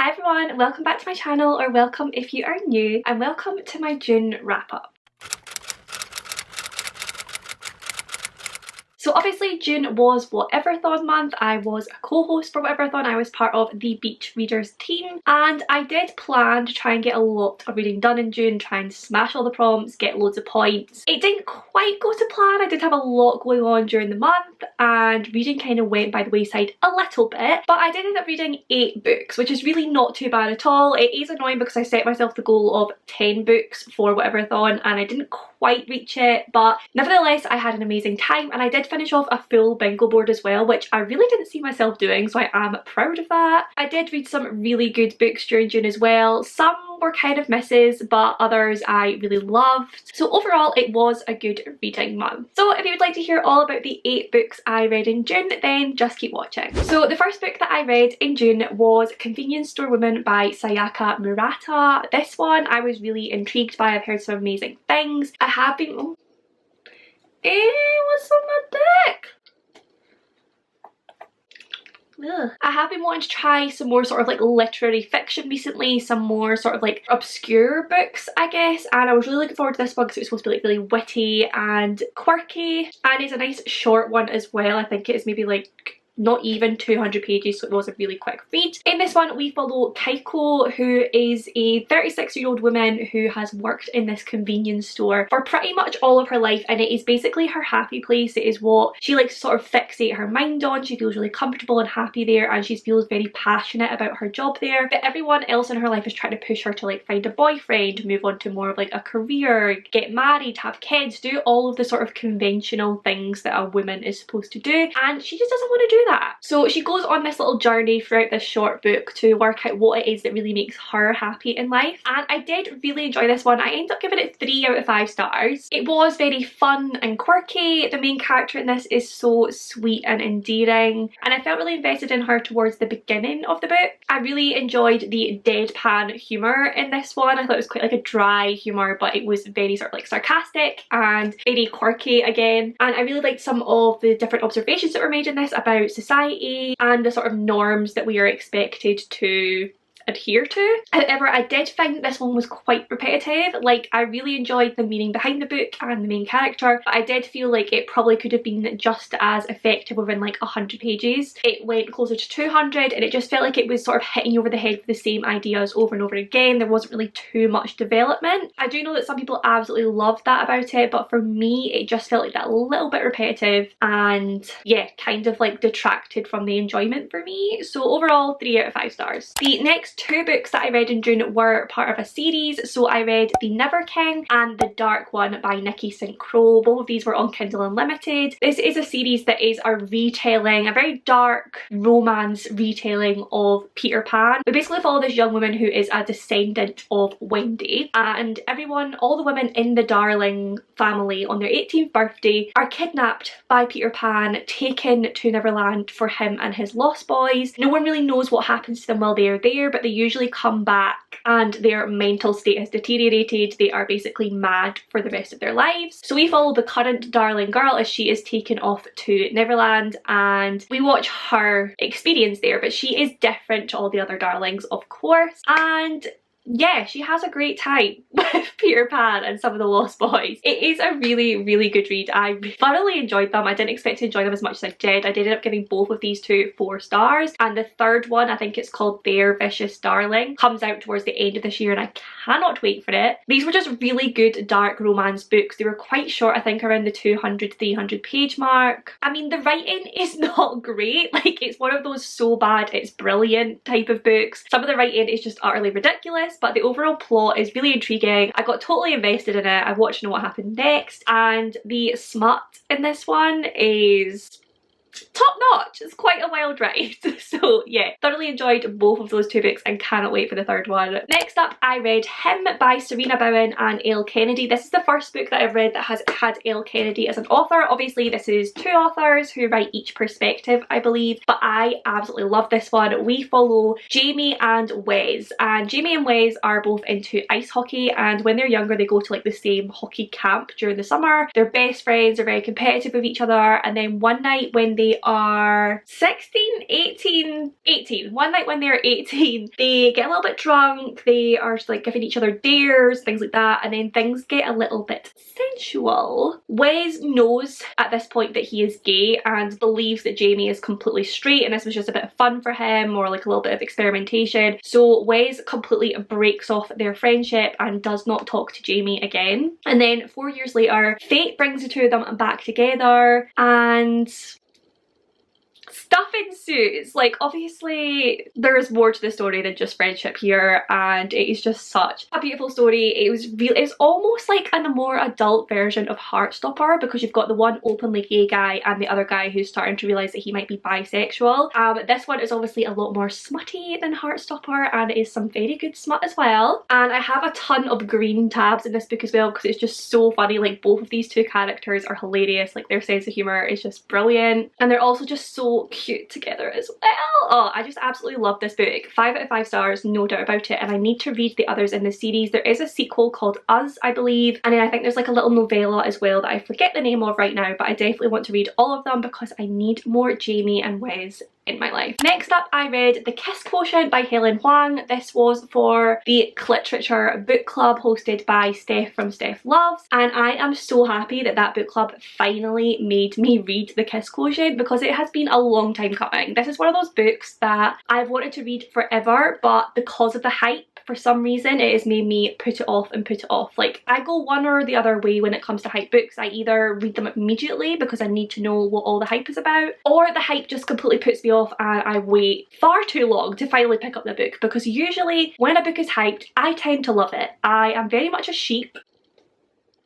Hi everyone, welcome back to my channel, or welcome if you are new, and welcome to my June wrap up. So obviously June was Whateverthon month. I was a co-host for Whateverthon. I was part of the Beach Readers team, and I did plan to try and get a lot of reading done in June, try and smash all the prompts, get loads of points. It didn't quite go to plan. I did have a lot going on during the month and reading kind of went by the wayside a little bit, but I did end up reading 8 books, which is really not too bad at all. It is annoying because I set myself the goal of 10 books for Whateverthon and I didn't quite reach it, but nevertheless I had an amazing time, and I did finish off a full bingo board as well, which I really didn't see myself doing, so I am proud of that. I did read some really good books during June as well. Some were kind of misses, but others I really loved. So overall it was a good reading month. So if you would like to hear all about the 8 books I read in June, then just keep watching. So the first book that I read in June was Convenience Store Woman by Sayaka Murata. This one I was really intrigued by. I've heard some amazing things. I have been... Oh. What's on my dick? Ugh. I have been wanting to try some more sort of like literary fiction recently, some more sort of like obscure books I guess, and I was really looking forward to this one because it was supposed to be like really witty and quirky, and it's a nice short one as well. I think it is maybe like not even 200 pages, so it was a really quick read. In this one we follow Keiko, who is a 36-year-old woman who has worked in this convenience store for pretty much all of her life, and it is basically her happy place. It is what she likes to sort of fixate her mind on. She feels really comfortable and happy there, and she feels very passionate about her job there, but everyone else in her life is trying to push her to like find a boyfriend, move on to more of like a career, get married, have kids, do all of the sort of conventional things that a woman is supposed to do, and she just doesn't want to do that. So she goes on this little journey throughout this short book to work out what it is that really makes her happy in life, and I did really enjoy this one. I ended up giving it 3 out of 5 stars. It was very fun and quirky. The main character in this is so sweet and endearing, and I felt really invested in her towards the beginning of the book. I really enjoyed the deadpan humour in this one. I thought it was quite like a dry humour, but it was very sort of like sarcastic and very quirky again, and I really liked some of the different observations that were made in this about society and the sort of norms that we are expected to adhere to. However, I did find that this one was quite repetitive. Like, I really enjoyed the meaning behind the book and the main character, but I did feel like it probably could have been just as effective within like 100 pages. It went closer to 200 and it just felt like it was sort of hitting you over the head with the same ideas over and over again. There wasn't really too much development. I do know that some people absolutely loved that about it, but for me it just felt like that little bit repetitive, and yeah, kind of like detracted from the enjoyment for me. So overall 3 out of 5 stars. The next 2 books that I read in June were part of a series. So I read The Never King and The Dark One by Nikki Crowe. Both of these were on Kindle Unlimited. This is a series that is a retelling, a very dark romance retelling of Peter Pan. We basically follow this young woman who is a descendant of Wendy, and everyone, all the women in the Darling family on their 18th birthday are kidnapped by Peter Pan, taken to Neverland for him and his lost boys. No one really knows what happens to them while they are there, but they usually come back and their mental state has deteriorated. They are basically mad for the rest of their lives. So we follow the current Darling girl as she is taken off to Neverland, and we watch her experience there, but she is different to all the other Darlings, of course, and yeah, she has a great time with Peter Pan and some of the Lost Boys. It is a really good read. I thoroughly enjoyed them. I didn't expect to enjoy them as much as I did. I did end up giving both of these 2 4 stars, and the third one, I think it's called Their Vicious Darling, comes out towards the end of this year and I cannot wait for it. These were just really good dark romance books. They were quite short, I think around the 200-300 page mark. I mean, the writing is not great. Like, it's one of those so bad it's brilliant type of books. Some of the writing is just utterly ridiculous, but the overall plot is really intriguing. I got totally invested in it. I watched to know what happened next, and the smut in this one is top notch. It's quite a wild ride. So yeah, thoroughly enjoyed both of those 2 books and cannot wait for the third one. Next up, I read Him by Sarina Bowen and Elle Kennedy. This is the first book that I've read that has had Elle Kennedy as an author. Obviously this is 2 authors who write each perspective, I believe, but I absolutely love this one. We follow Jamie and Wes, and Jamie and Wes are both into ice hockey, and when they're younger they go to like the same hockey camp during the summer. They're best friends, they're very competitive with each other, and then one night when they are 16, 18. One night when they're 18, they get a little bit drunk, they are just like giving each other dares, things like that, and then things get a little bit sensual. Wes knows at this point that he is gay and believes that Jamie is completely straight and this was just a bit of fun for him, or like a little bit of experimentation. So Wes completely breaks off their friendship and does not talk to Jamie again. And then 4 years later, fate brings the two of them back together and stuff ensues. Like, obviously there is more to the story than just friendship here, and it is just such a beautiful story. It's almost like a more adult version of Heartstopper, because you've got the one openly gay guy and the other guy who's starting to realise that he might be bisexual. This one is obviously a lot more smutty than Heartstopper, and it is some very good smut as well. And I have a ton of green tabs in this book as well because it's just so funny. Like, both of these two characters are hilarious, like their sense of humour is just brilliant, and they're also just so cute together as well. Oh, I just absolutely love this book. 5 out of 5 stars, no doubt about it, and I need to read the others in the series. There is a sequel called Us, I believe, and then I think there's like a little novella as well that I forget the name of right now, but I definitely want to read all of them because I need more Jamie and Wes in my life. Next up, I read The Kiss Quotient by Helen Hoang. This was for the Literature book club hosted by Steph from Steph Loves, and I am so happy that that book club finally made me read The Kiss Quotient because it has been a long time coming. This is one of those books that I've wanted to read forever, but because of the hype, for some reason it has made me put it off and put it off. Like, I go one or the other way when it comes to hype books. I either read them immediately because I need to know what all the hype is about, or the hype just completely puts me off and I wait far too long to finally pick up the book, because usually when a book is hyped, I tend to love it. I am very much a sheep,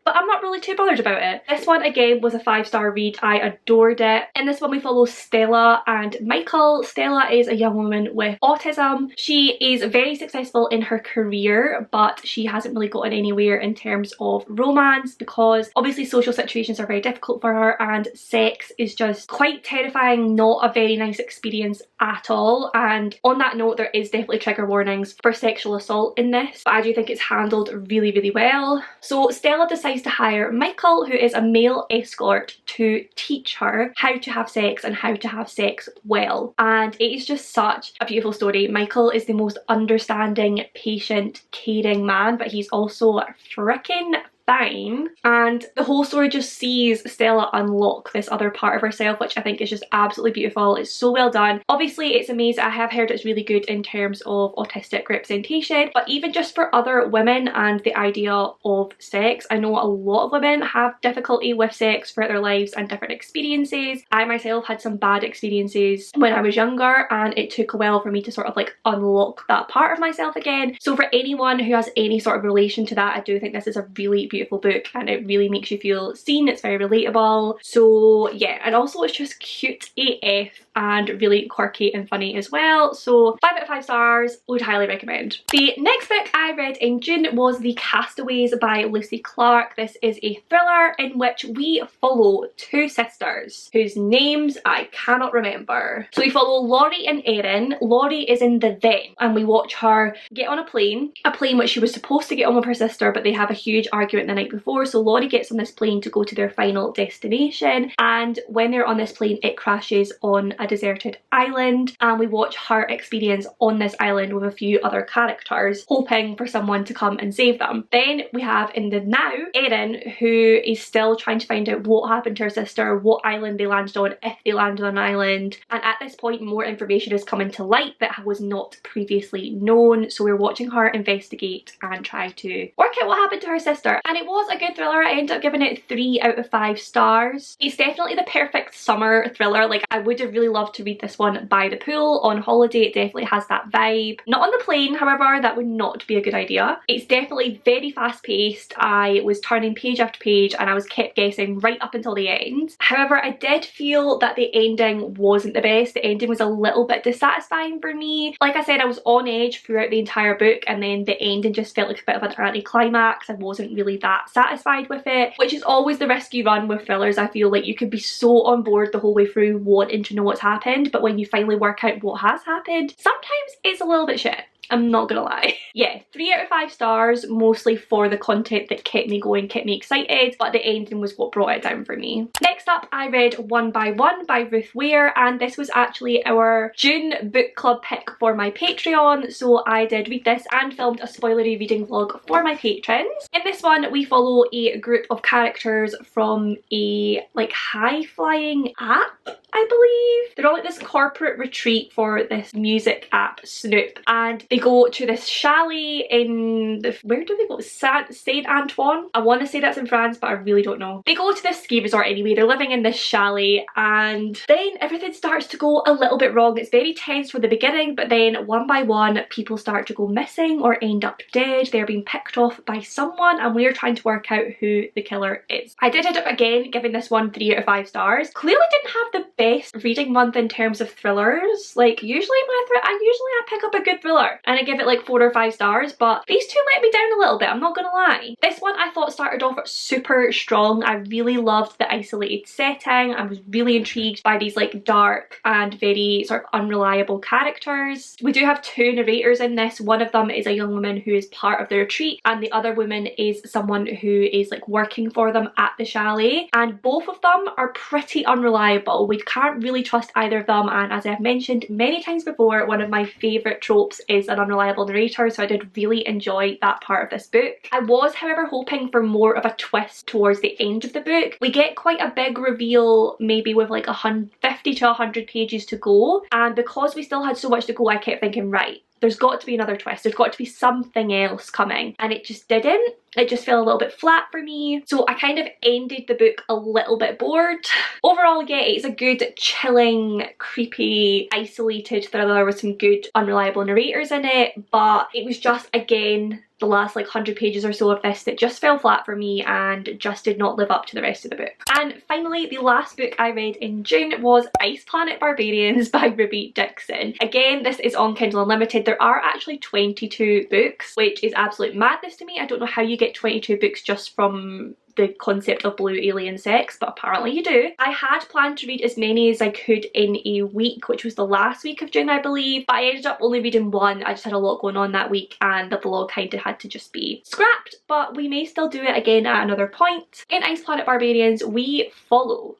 but I'm not really too bothered about it. This one again was a 5-star read. I adored it. In this one we follow Stella and Michael. Stella is a young woman with autism. She is very successful in her career, but she hasn't really gotten anywhere in terms of romance because obviously social situations are very difficult for her and sex is just quite terrifying, not a very nice experience at all. And on that note, there is definitely trigger warnings for sexual assault in this, but I do think it's handled really, really well. So Stella decides to hire Michael, who is a male escort, to teach her how to have sex and how to have sex well. And it is just such a beautiful story. Michael is the most understanding, patient, caring man, but he's also freaking fine, and the whole story just sees Stella unlock this other part of herself, which I think is just absolutely beautiful. It's so well done. Obviously it's amazing. I have heard it's really good in terms of autistic representation, but even just for other women and the idea of sex. I know a lot of women have difficulty with sex throughout their lives and different experiences. I myself had some bad experiences when I was younger, and it took a while for me to sort of like unlock that part of myself again. So for anyone who has any sort of relation to that, I do think this is a really beautiful book and it really makes you feel seen. It's very relatable. So yeah, and also it's just cute AF and really quirky and funny as well. So 5 out of 5 stars, would highly recommend. The next book I read in June was The Castaways by Lucy Clarke. This is a thriller in which we follow two sisters whose names I cannot remember. So we follow Laurie and Erin. Laurie is in the then, and we watch her get on a plane which she was supposed to get on with her sister, but they have a huge argument the night before. So Laurie gets on this plane to go to their final destination, and when they're on this plane it crashes on a deserted island, and we watch her experience on this island with a few other characters, hoping for someone to come and save them. Then we have in the now Erin, who is still trying to find out what happened to her sister, what island they landed on, if they landed on an island, and at this point more information is coming to light that was not previously known. So we're watching her investigate and try to work out what happened to her sister, and it was a good thriller. I ended up giving it 3 out of 5 stars. It's definitely the perfect summer thriller. Like, I would have really loved to read this one by the pool, on holiday. It definitely has that vibe. Not on the plane, however, that would not be a good idea. It's definitely very fast paced. I was turning page after page and I was kept guessing right up until the end. However, I did feel that the ending wasn't the best. The ending was a little bit dissatisfying for me. Like I said, I was on edge throughout the entire book, and then the ending just felt like a bit of an anticlimax. I wasn't really that satisfied with it, which is always the risk you run with thrillers. I feel like you could be so on board the whole way through wanting to know what's happened, but when you finally work out what has happened, sometimes it's a little bit shit. I'm not gonna lie. Yeah, 3 out of 5 stars, mostly for the content that kept me going, kept me excited, but the ending was what brought it down for me. Next up, I read One by One by Ruth Ware, and this was actually our June book club pick for my Patreon, so I did read this and filmed a spoilery reading vlog for my patrons. In this one, we follow a group of characters from a like high-flying app, I believe. They're all at this corporate retreat for this music app, Snoop, and they go to this chalet in the, where do they go? Saint Antoine? I want to say that's in France, but I really don't know. They go to this ski resort anyway. They're living in this chalet, and then everything starts to go a little bit wrong. It's very tense from the beginning, but then one by one, people start to go missing or end up dead. They're being picked off by someone, and we're trying to work out who the killer is. I did end up again giving this one 3 out of 5 stars. Clearly didn't have the best reading month in terms of thrillers. Like usually I pick up a good thriller and I give it like 4 or 5 stars, but these two let me down a little bit, I'm not gonna lie. This one I thought started off super strong. I really loved the isolated setting. I was really intrigued by these like dark and very sort of unreliable characters. We do have 2 narrators in this. One of them is a young woman who is part of the retreat, and the other woman is someone who is like working for them at the chalet, and both of them are pretty unreliable. We can't really trust either of them, and as I've mentioned many times before, one of my favourite tropes is an unreliable narrator, so I did really enjoy that part of this book. I was however hoping for more of a twist towards the end of the book. We get quite a big reveal, maybe with like 50 to 100 pages to go, and because we still had so much to go, I kept thinking, right, there's got to be another twist, there's got to be something else coming, and it just didn't. It just fell a little bit flat for me, so I kind of ended the book a little bit bored. Overall, yeah, it's a good, chilling, creepy, isolated thriller with some good, unreliable narrators in it, but it was just, again, the last like 100 pages or so of this that just fell flat for me and just did not live up to the rest of the book. And finally, the last book I read in June was Ice Planet Barbarians by Dixon. Again, this is on Kindle Unlimited. There are actually 22 books, which is absolute madness to me. I don't know how you get 22 books just from the concept of blue alien sex, but apparently you do. I had planned to read as many as I could in a week, which was the last week of June I believe, but I ended up only reading one. I just had a lot going on that week and the vlog kind of had to just be scrapped, but we may still do it again at another point. In Ice Planet Barbarians, we follow...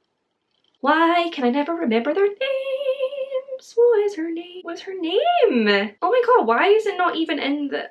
Why can I never remember their names? What is her name? What's her name? Oh my god, why is it not even in the...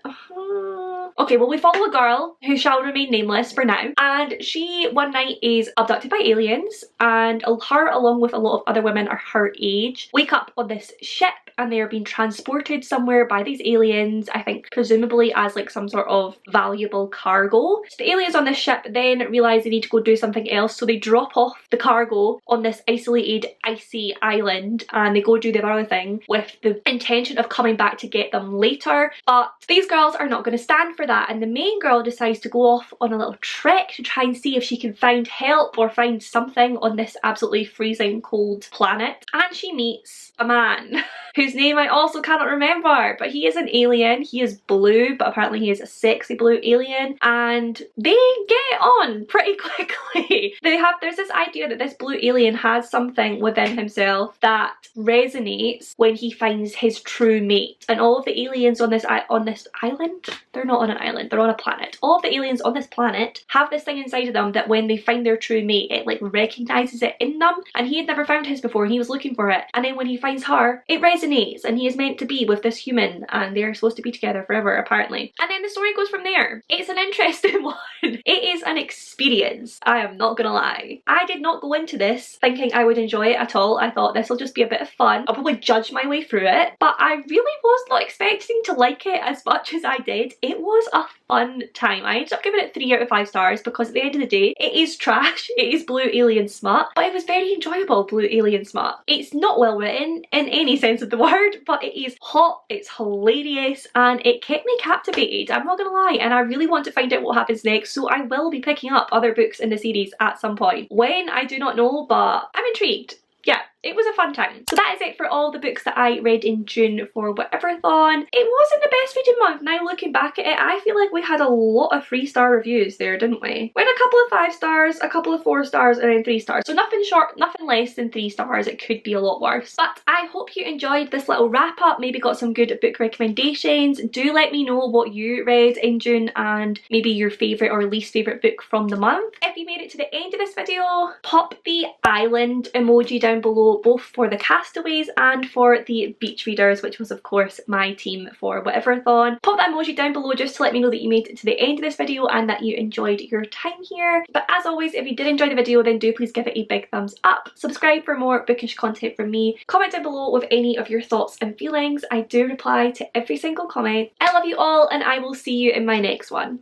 Okay, well we follow a girl who shall remain nameless for now, and she one night is abducted by aliens, and her along with a lot of other women are her age wake up on this ship and they are being transported somewhere by these aliens, I think presumably as like some sort of valuable cargo. So the aliens on this ship then realise they need to go do something else, so they drop off the cargo on this isolated icy island and they go do the other thing with the intention of coming back to get them later, but these girls are not going to stand for that, and the main girl decides to go off on a little trek to try and see if she can find help or find something on this absolutely freezing cold planet, and she meets a man whose name I also cannot remember, but he is an alien. He is blue, but apparently he is a sexy blue alien, and they get on pretty quickly. There's this idea that this blue alien has something within himself that resonates when he finds his true mate, and all of the aliens on this island, they're not on an island, they're on a planet. All of the aliens on this planet have this thing inside of them that when they find their true mate, it like recognizes it in them, and he had never found his before and he was looking for it, and then when he finds her, it resonates and he is meant to be with this human and they're supposed to be together forever apparently. And then the story goes from there. It's an interesting one. It is an experience, I am not gonna lie. I did not go into this thinking I would enjoy it at all. I thought this will just be a bit of fun. I'll probably judge my way through it, but I really was not expecting to like it as much as I did. It was a fun time. I ended up giving it 3 out of 5 stars because at the end of the day, it is trash, it is blue alien smut, but it was very enjoyable blue alien smut. It's not well written in any sense of the word, but it is hot, it's hilarious, and it kept me captivated, I'm not gonna lie, and I really want to find out what happens next, so I will be picking up other books in the series at some point. When, I do not know, but I'm intrigued. Yeah, it was a fun time. So that is it for all the books that I read in June for Whateverthon. It wasn't the best reading month. Now looking back at it, I feel like we had a lot of 3-star reviews there, didn't we? We had a couple of 5 stars, a couple of 4 stars, and then 3 stars. So nothing short, nothing less than 3 stars. It could be a lot worse. But I hope you enjoyed this little wrap up, maybe got some good book recommendations. Do let me know what you read in June and maybe your favourite or least favourite book from the month. If you made it to the end of this video, pop the island emoji down below, both for the Castaways and for the beach readers, which was of course my team for Whateverthon. Pop that emoji down below just to let me know that you made it to the end of this video and that you enjoyed your time here. But as always, if you did enjoy the video, then do please give it a big thumbs up. Subscribe for more bookish content from me. Comment down below with any of your thoughts and feelings. I do reply to every single comment. I love you all and I will see you in my next one.